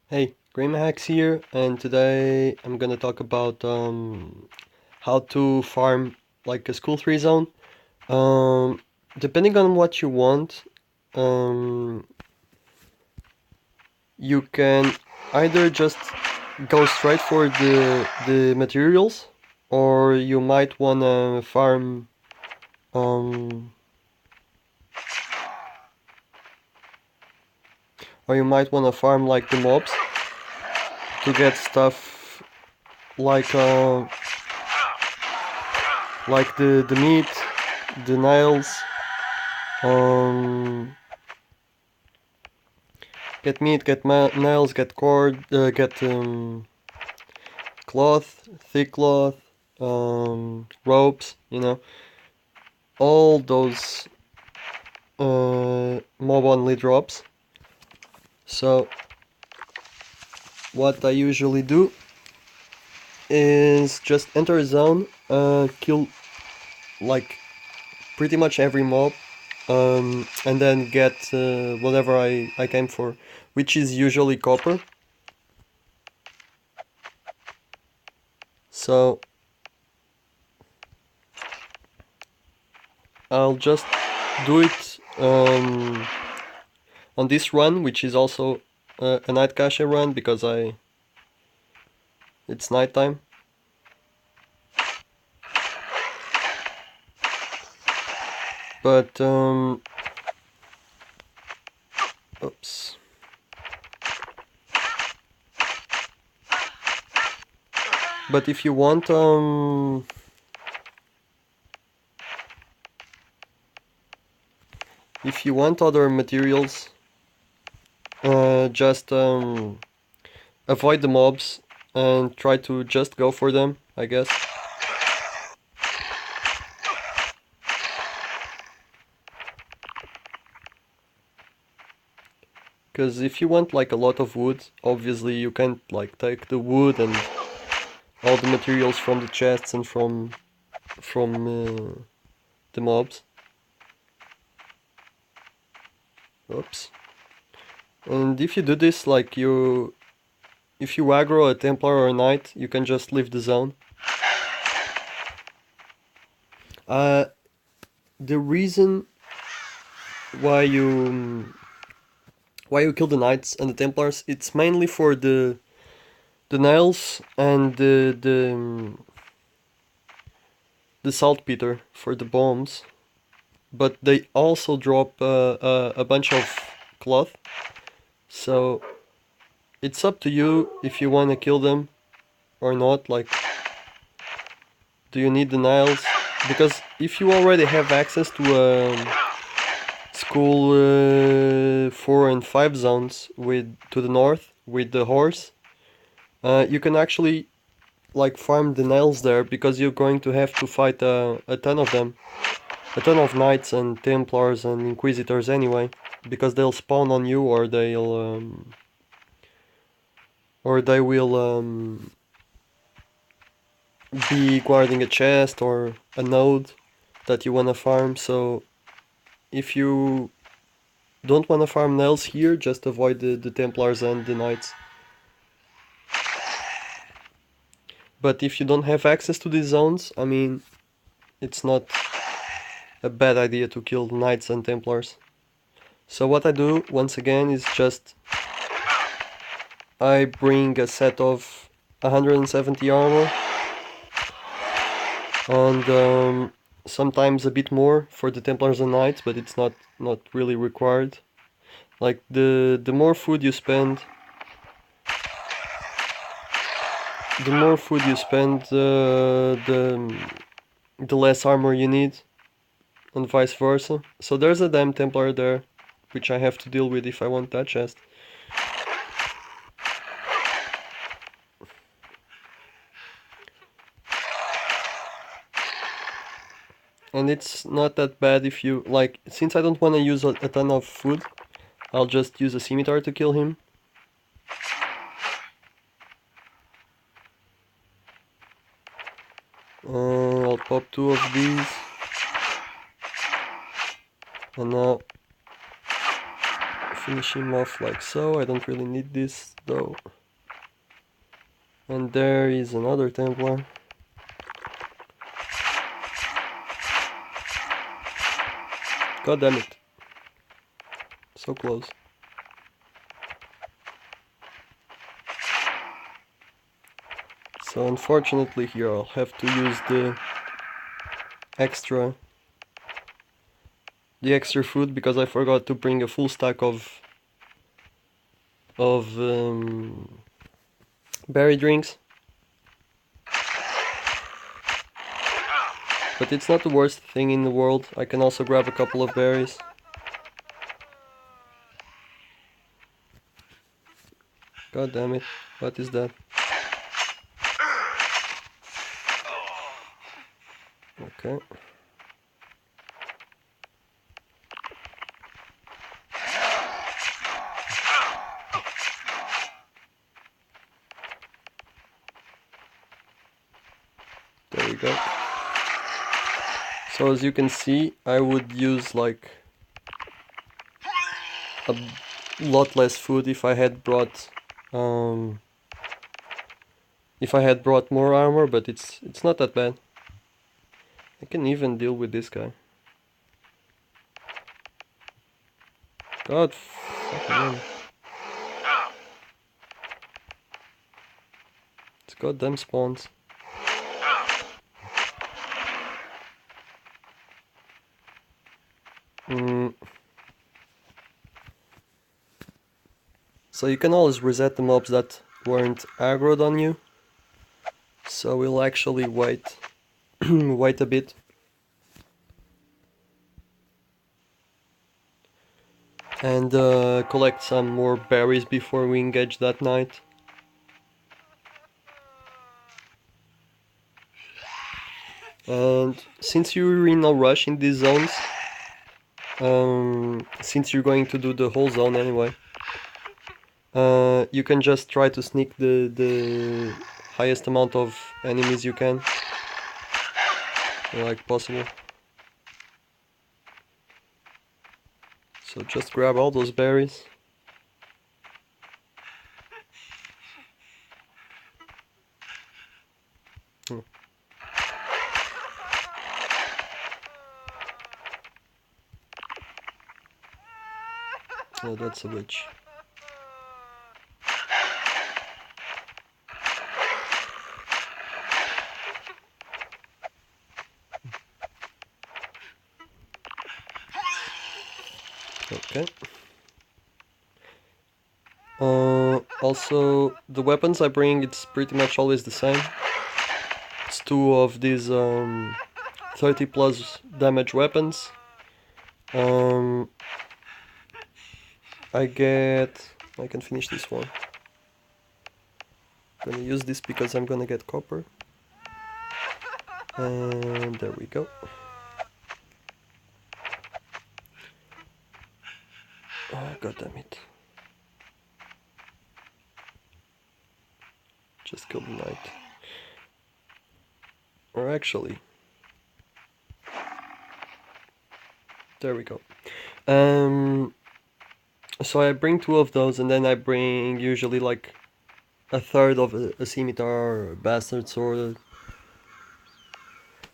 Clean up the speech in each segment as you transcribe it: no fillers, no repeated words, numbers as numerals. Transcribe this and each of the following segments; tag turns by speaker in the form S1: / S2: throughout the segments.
S1: Hey, Greymahax here, and today I'm gonna talk about how to farm like a school free zone. Um, Depending on what you want, um, you can either just go straight for the materials, or you might wanna farm um, like the mobs to get stuff like the meat, the nails. Um, get meat, get nails, get cord, get cloth, thick cloth, ropes. All those mob only drops. So what I usually do is just enter a zone, kill like pretty much every mob, and then get whatever I came for, which is usually copper. So I'll just do it on this run, which is also a night cache run because it's nighttime. But oops. But if you want other materials, just avoid the mobs and try to just go for them, I guess. Because if you want like a lot of wood, obviously you can't like take the wood and all the materials from the chests and from the mobs. Oops. And if you do this, like if you aggro a Templar or a Knight, you can just leave the zone. Uh, the reason why you kill the Knights and the Templars, it's mainly for the nails and the saltpeter for the bombs, but they also drop a bunch of cloth. So it's up to you if you want to kill them or not. Like, do you need the nails? Because if you already have access to school 4 and 5 zones with to the north with the horse, you can actually like farm the nails there because you're going to have to fight a ton of them, a ton of knights and templars and inquisitors anyway, because they'll spawn on you, or they will be guarding a chest or a node that you want to farm. So if you don't want to farm nails here, just avoid the templars and the knights. But if you don't have access to these zones, I mean, it's not a bad idea to kill knights and templars. So what I do once again is just I bring a set of 170 armor and sometimes a bit more for the templars and knights, but it's not really required. Like the more food you spend, the less armor you need, and vice versa. So there's a damn Templar there, which I have to deal with if I want that chest. And it's not that bad if you, like, since I don't want to use a ton of food, I'll just use a scimitar to kill him. I'll pop 2 of these. And now finish him off like so. I don't really need this though. And there is another Templar. God damn it. So close. So unfortunately here I'll have to use the extra food because I forgot to bring a full stack of berry drinks. But it's not the worst thing in the world. I can also grab a couple of berries. God damn it. What is that? Okay. There we go. So as you can see, I would use like a lot less food if I had brought more armor, but it's not that bad. I can even deal with this guy. God fucking hell. It's goddamn spawns. So you can always reset the mobs that weren't aggroed on you. So we'll actually wait wait a bit. And collect some more berries before we engage that night. And since you're in a rush in these zones, since you're going to do the whole zone anyway, you can just try to sneak the highest amount of enemies you can, like possible. So just grab all those berries. Oh, that's a witch. Okay. Also, the weapons I bring, it's pretty much always the same. It's two of these 30 plus damage weapons. I can finish this one. I'm gonna use this because I'm gonna get copper. And there we go. Oh, god damn it. Just kill the knight. Or actually... There we go. So I bring two of those, and then I bring usually like a third of a scimitar or a bastard sword.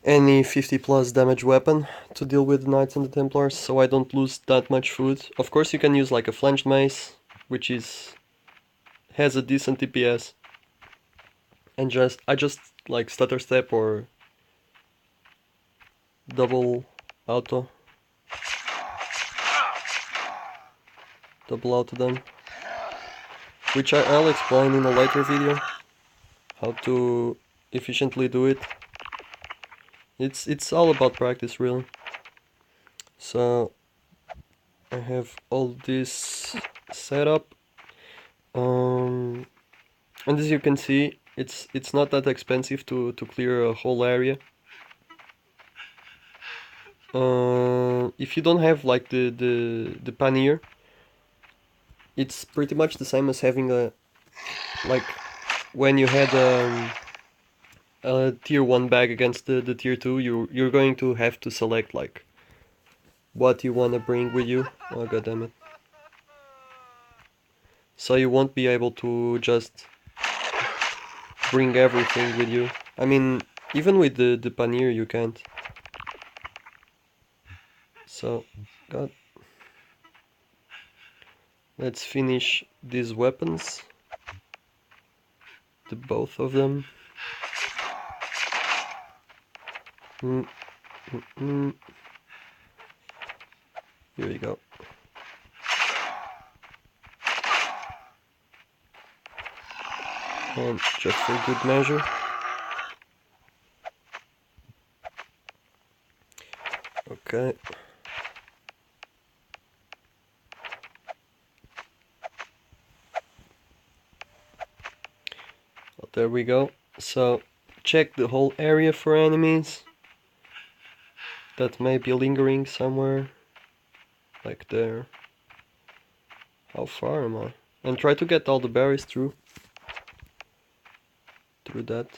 S1: Any 50 plus damage weapon to deal with the Knights and the Templars, so I don't lose that much food. Of course you can use like a flanged mace, which has a decent DPS. And I just like stutter step or double auto. Double auto them. Which I'll explain in a later video. How to efficiently do it. It's all about practice, really. So I have all this set up, and as you can see, it's not that expensive to clear a whole area. If you don't have like the pannier, it's pretty much the same as having a like when you had a tier 1 bag against the tier 2, you're going to have to select like what you want to bring with you. Oh god damn it. so you won't be able to just bring everything with you. I mean, even with the paneer you can't. So, God. Let's finish these weapons. The both of them. Mm, mm, mm. Here we go. And just for good measure. Okay. Well, there we go. So, check the whole area for enemies that may be lingering somewhere. Like there. How far am I? And try to get all the berries through that.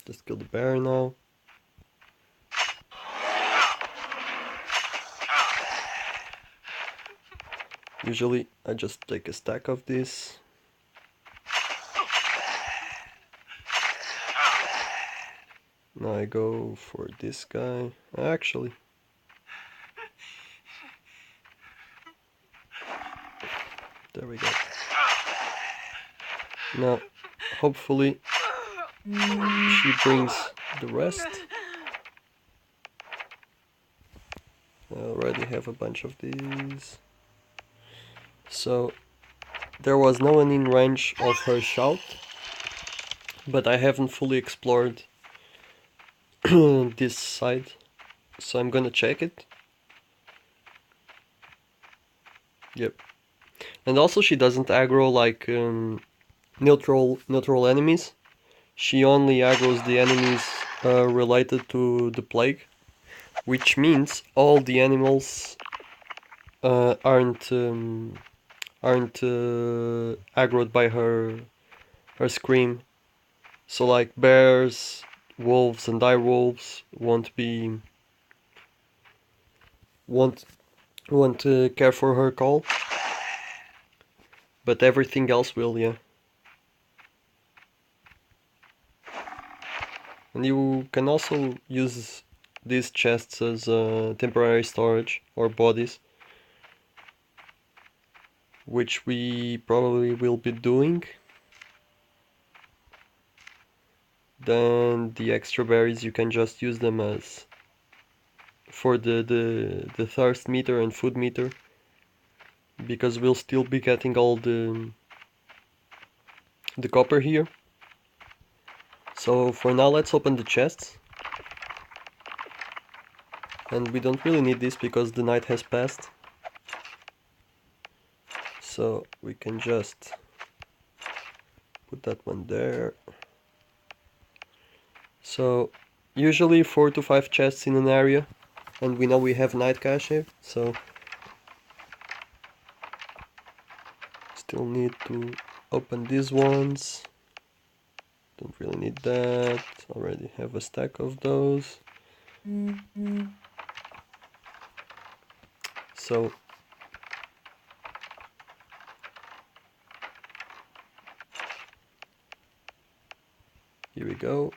S1: Just kill the bear now. Usually I just take a stack of this. Now I go for this guy. Actually, there we go. Now, hopefully, she brings the rest. I already have a bunch of these. So, there was no one in range of her shout, but I haven't fully explored this side, so I'm gonna check it. Yep. And also she doesn't aggro like neutral enemies. She only aggroes the enemies related to the plague, which means all the animals aren't aggroed by her scream. So like bears, wolves, and dire wolves won't care for her call, but everything else will, yeah. And you can also use these chests as temporary storage or bodies, which we probably will be doing. Then the extra berries, you can just use them as for the thirst meter and food meter, because we'll still be getting all the copper here. So for now, let's open the chests. And we don't really need this because the night has passed. So we can just put that one there. So usually 4 to 5 chests in an area, and we know we have night cache, so still need to open these ones. Don't really need that. Already have a stack of those. So here we go.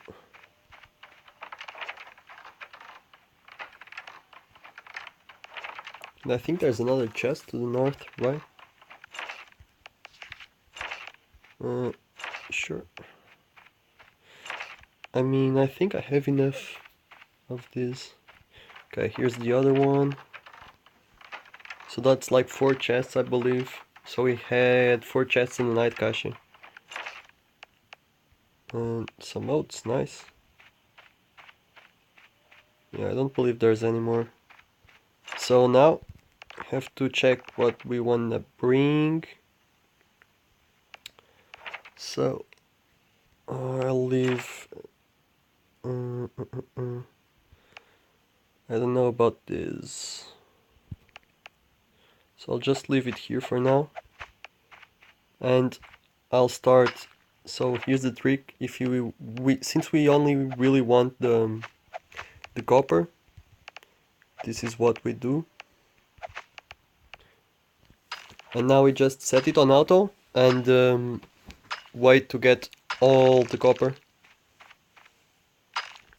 S1: And I think there's another chest to the north, right? Sure. I mean, I think I have enough of this. Okay, here's the other one. So that's like 4 chests, I believe. So we had 4 chests in the night cache. And some oats, nice. Yeah, I don't believe there's any more. So now, I have to check what we wanna bring. So, I'll leave... I don't know about this. So I'll just leave it here for now. And I'll start. So here's the trick. If you since we only really want the the copper. This is what we do. And now we just set it on auto and wait to get all the copper.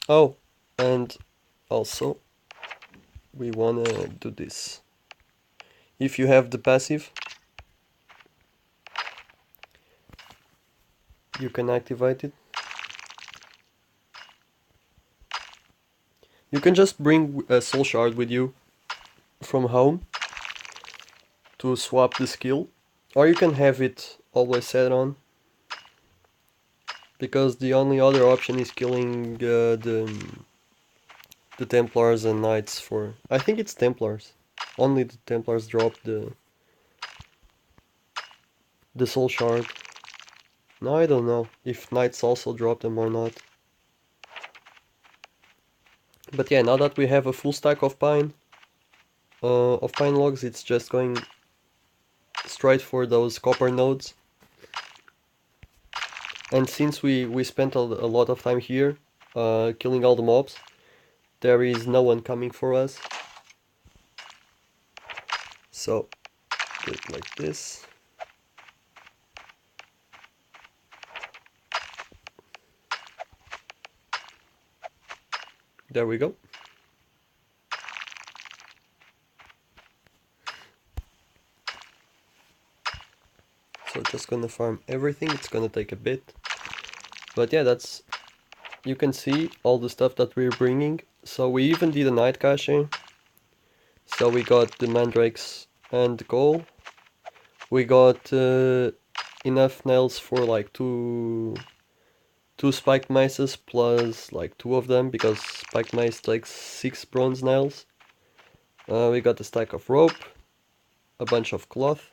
S1: Oh, and also we wanna do this. If you have the passive, you can activate it. You can just bring a soul shard with you from home to swap the skill, or you can have it always set on, because the only other option is killing the Templars and Knights for... I think it's Templars. Only the Templars drop the soul shard. No, I don't know if Knights also drop them or not. But yeah, now that we have a full stack of pine logs, it's just going straight for those copper nodes. And since we spent a lot of time here killing all the mobs, there is no one coming for us. So do it like this. There we go. So just gonna farm everything. It's gonna take a bit, but yeah, that's... You can see all the stuff that we're bringing. So we even did a night cache. So we got the mandrakes and the coal. We got enough nails for like two spiked maces plus like 2 of them, because spiked mace takes 6 bronze nails. We got a stack of rope, a bunch of cloth,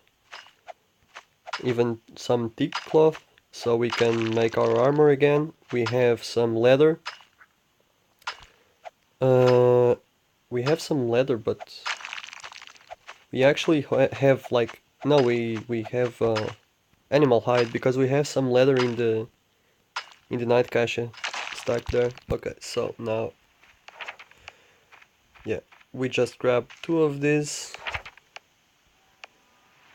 S1: even some thick cloth, so we can make our armor again. We have some leather. We have some leather, but we actually have like... No, we have animal hide, because we have some leather in the night cache stack there. Okay, so now, yeah, we just grab 2 of these,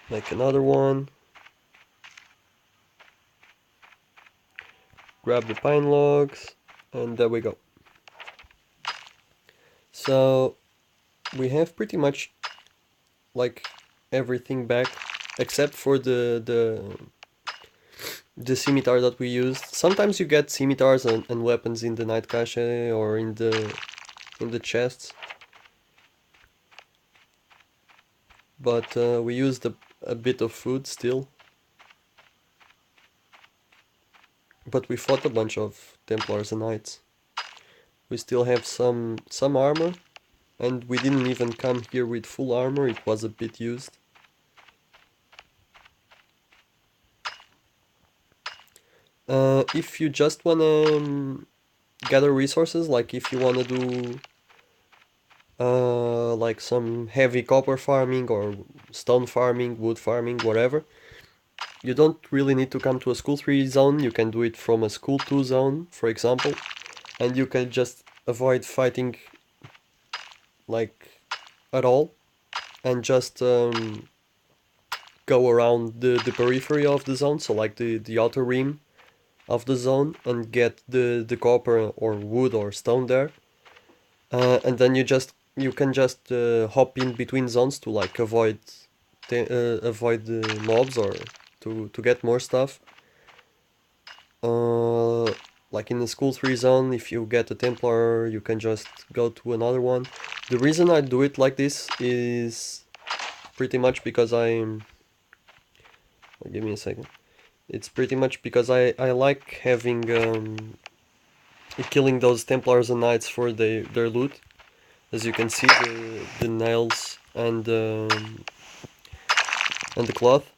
S1: make another one, grab the pine logs, and there we go. So we have pretty much like everything back, except for the scimitar that we used. Sometimes you get scimitars and weapons in the night cache or in the chests, but we used a bit of food still. But we fought a bunch of Templars and Knights. We still have some armor, and we didn't even come here with full armor. It was a bit used. If you just wanna gather resources, like if you wanna do like some heavy copper farming or stone farming, wood farming, whatever, you don't really need to come to a school 3 zone. You can do it from a school 2 zone, for example, and you can just avoid fighting like at all, and just go around the periphery of the zone, so like the outer rim of the zone, and get the copper or wood or stone there, and then you can just hop in between zones to like avoid the mobs, or to get more stuff. Like in the school 3 zone, if you get a Templar, you can just go to another one. The reason I do it like this is pretty much because give me a second. It's pretty much because I like having killing those Templars and Knights for their loot. As you can see, the nails and the cloth.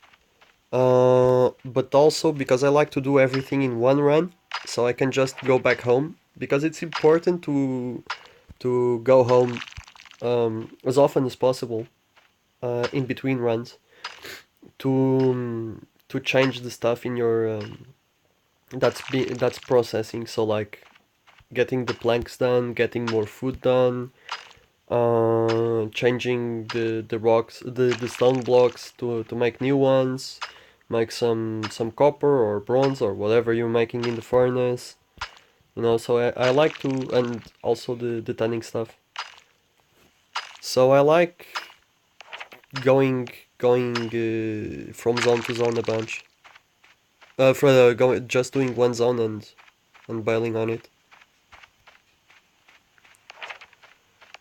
S1: But also because I like to do everything in one run, so I can just go back home, because it's important to go home as often as possible in between runs, to change the stuff in your that's processing. So like getting the planks done, getting more food done, changing the rocks, the stone blocks to make new ones, make some copper or bronze or whatever you're making in the furnace. You know, so I like to, and also the tanning stuff. So I like going from zone to zone a bunch. For going just doing one zone and bailing on it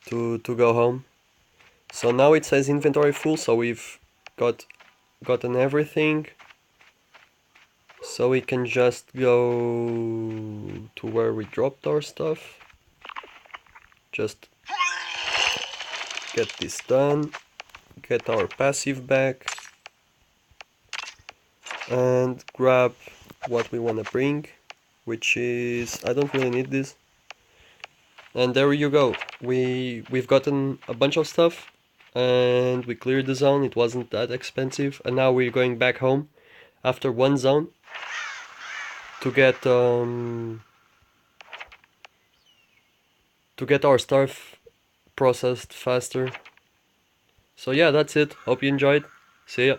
S1: to go home. So now it says inventory full, so we've gotten everything. So we can just go to where we dropped our stuff. Just get this done, get our passive back, and grab what we want to bring, which is, I don't really need this. And there you go. We've gotten a bunch of stuff, and we cleared the zone. It wasn't that expensive, and now we're going back home after one zone to get our stuff processed faster. So yeah, that's it. Hope you enjoyed. See ya.